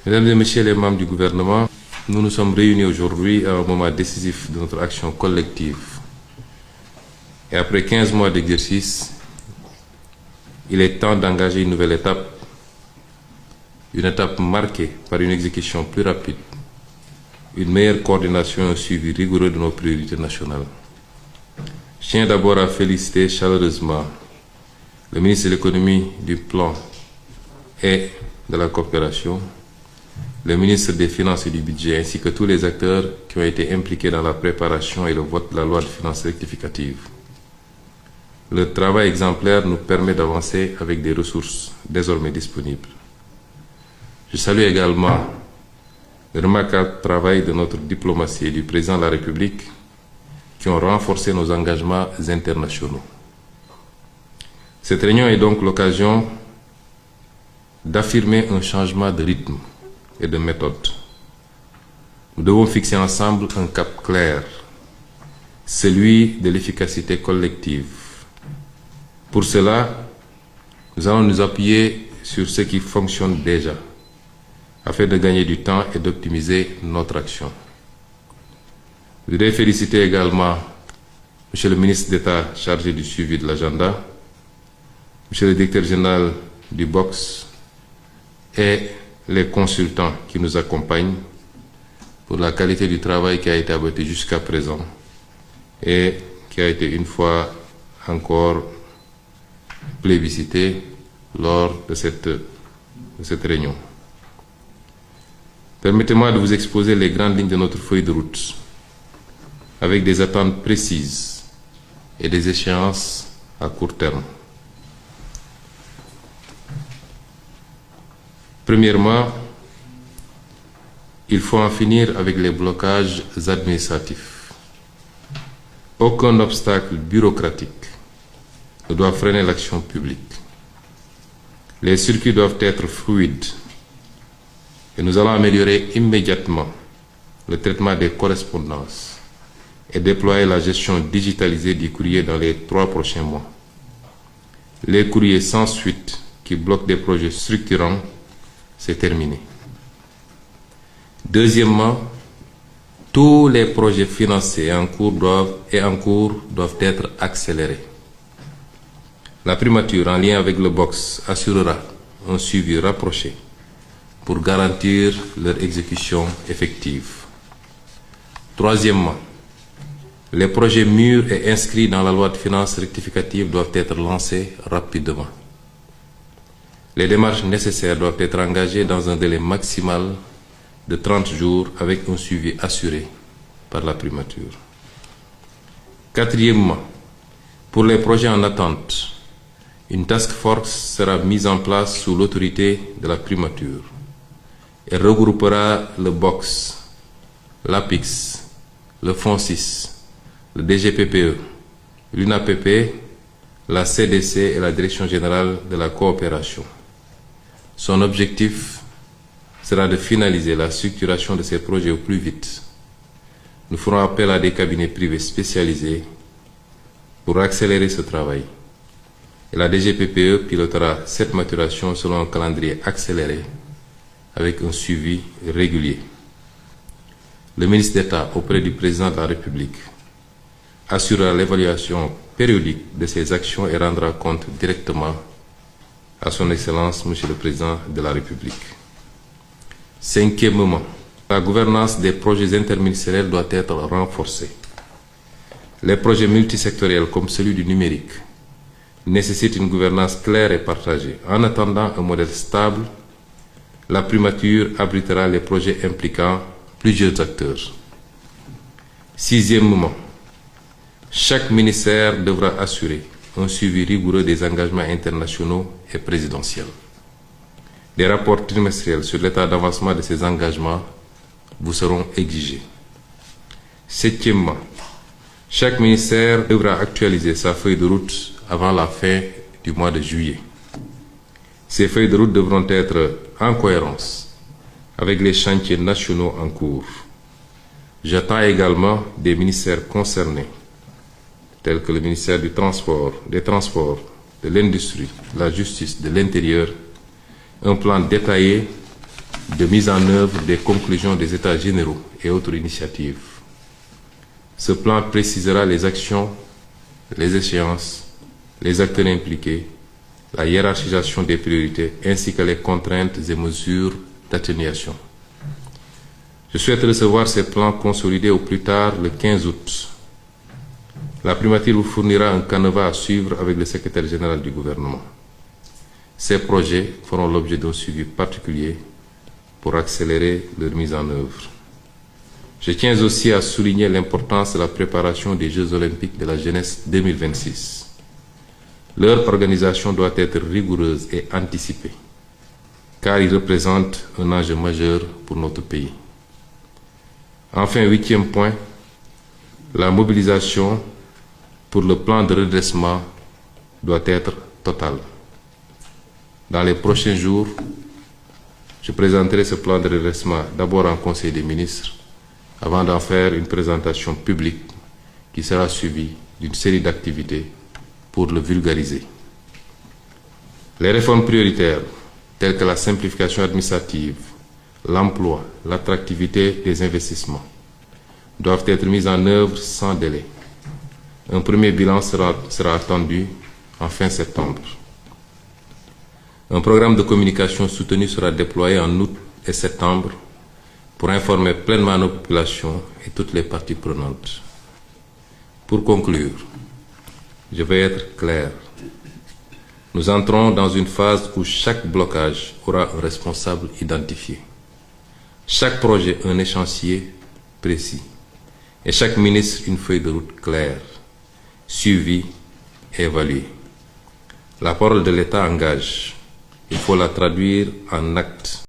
Mesdames et Messieurs les membres du gouvernement, nous nous sommes réunis aujourd'hui à un moment décisif de notre action collective. Et après 15 mois d'exercice, il est temps d'engager une nouvelle étape, une étape marquée par une exécution plus rapide, une meilleure coordination et un suivi rigoureux de nos priorités nationales. Je tiens d'abord à féliciter chaleureusement le ministre de l'Économie, du Plan et de la Coopération, le ministre des Finances et du Budget, ainsi que tous les acteurs qui ont été impliqués dans la préparation et le vote de la loi de finances rectificative. Le travail exemplaire nous permet d'avancer avec des ressources désormais disponibles. Je salue également le remarquable travail de notre diplomatie et du président de la République qui ont renforcé nos engagements internationaux. Cette réunion est donc l'occasion d'affirmer un changement de rythme et de méthode. Nous devons fixer ensemble un cap clair, celui de l'efficacité collective. Pour cela, nous allons nous appuyer sur ce qui fonctionne déjà, afin de gagner du temps et d'optimiser notre action. Je voudrais féliciter également M. le ministre d'État chargé du suivi de l'agenda, M. le directeur général du BOX et les consultants qui nous accompagnent pour la qualité du travail qui a été abattu jusqu'à présent et qui a été une fois encore plébiscité lors de cette réunion. Permettez-moi de vous exposer les grandes lignes de notre feuille de route avec des attentes précises et des échéances à court terme. Premièrement, il faut en finir avec les blocages administratifs. Aucun obstacle bureaucratique ne doit freiner l'action publique. Les circuits doivent être fluides et nous allons améliorer immédiatement le traitement des correspondances et déployer la gestion digitalisée du courrier dans les 3 prochains mois. Les courriers sans suite qui bloquent des projets structurants, c'est terminé. Deuxièmement, tous les projets financés en cours doivent être accélérés. La primature, en lien avec le BOX, assurera un suivi rapproché pour garantir leur exécution effective. Troisièmement, les projets mûrs et inscrits dans la loi de finances rectificative doivent être lancés rapidement. Les démarches nécessaires doivent être engagées dans un délai maximal de 30 jours avec un suivi assuré par la primature. Quatrièmement, pour les projets en attente, une task force sera mise en place sous l'autorité de la primature. Elle regroupera le BOX, l'APIX, le FONSIS, le DGPPE, l'UNAPP, la CDC et la Direction générale de la coopération. Son objectif sera de finaliser la structuration de ces projets au plus vite. Nous ferons appel à des cabinets privés spécialisés pour accélérer ce travail. Et la DGPPE pilotera cette maturation selon un calendrier accéléré avec un suivi régulier. Le ministre d'État auprès du président de la République assurera l'évaluation périodique de ces actions et rendra compte directement à son Excellence, Monsieur le Président de la République. Cinquièmement, la gouvernance des projets interministériels doit être renforcée. Les projets multisectoriels comme celui du numérique nécessitent une gouvernance claire et partagée. En attendant un modèle stable, la primature abritera les projets impliquant plusieurs acteurs. Sixièmement, chaque ministère devra assurer un suivi rigoureux des engagements internationaux et présidentiels. Des rapports trimestriels sur l'état d'avancement de ces engagements vous seront exigés. Septièmement, chaque ministère devra actualiser sa feuille de route avant la fin du mois de juillet. Ces feuilles de route devront être en cohérence avec les chantiers nationaux en cours. J'attends également des ministères concernés, tels que le ministère des Transports, de l'Industrie, de la Justice, de l'Intérieur, un plan détaillé de mise en œuvre des conclusions des États généraux et autres initiatives. Ce plan précisera les actions, les échéances, les acteurs impliqués, la hiérarchisation des priorités ainsi que les contraintes et mesures d'atténuation. Je souhaite recevoir ces plans consolidés au plus tard le 15 août. La primature vous fournira un canevas à suivre avec le secrétaire général du gouvernement. Ces projets feront l'objet d'un suivi particulier pour accélérer leur mise en œuvre. Je tiens aussi à souligner l'importance de la préparation des Jeux olympiques de la jeunesse 2026. Leur organisation doit être rigoureuse et anticipée, car ils représentent un enjeu majeur pour notre pays. Enfin, 8e point, la mobilisation pour le plan de redressement doit être totale. Dans les prochains jours, je présenterai ce plan de redressement d'abord en Conseil des ministres, avant d'en faire une présentation publique qui sera suivie d'une série d'activités pour le vulgariser. Les réformes prioritaires, telles que la simplification administrative, l'emploi, l'attractivité des investissements, doivent être mises en œuvre sans délai. Un premier bilan sera attendu en fin septembre. Un programme de communication soutenu sera déployé en août et septembre pour informer pleinement nos populations et toutes les parties prenantes. Pour conclure, je vais être clair. Nous entrons dans une phase où chaque blocage aura un responsable identifié. Chaque projet un échéancier précis. Et chaque ministre une feuille de route claire, suivie et évaluée. La parole de l'État engage. Il faut la traduire en actes.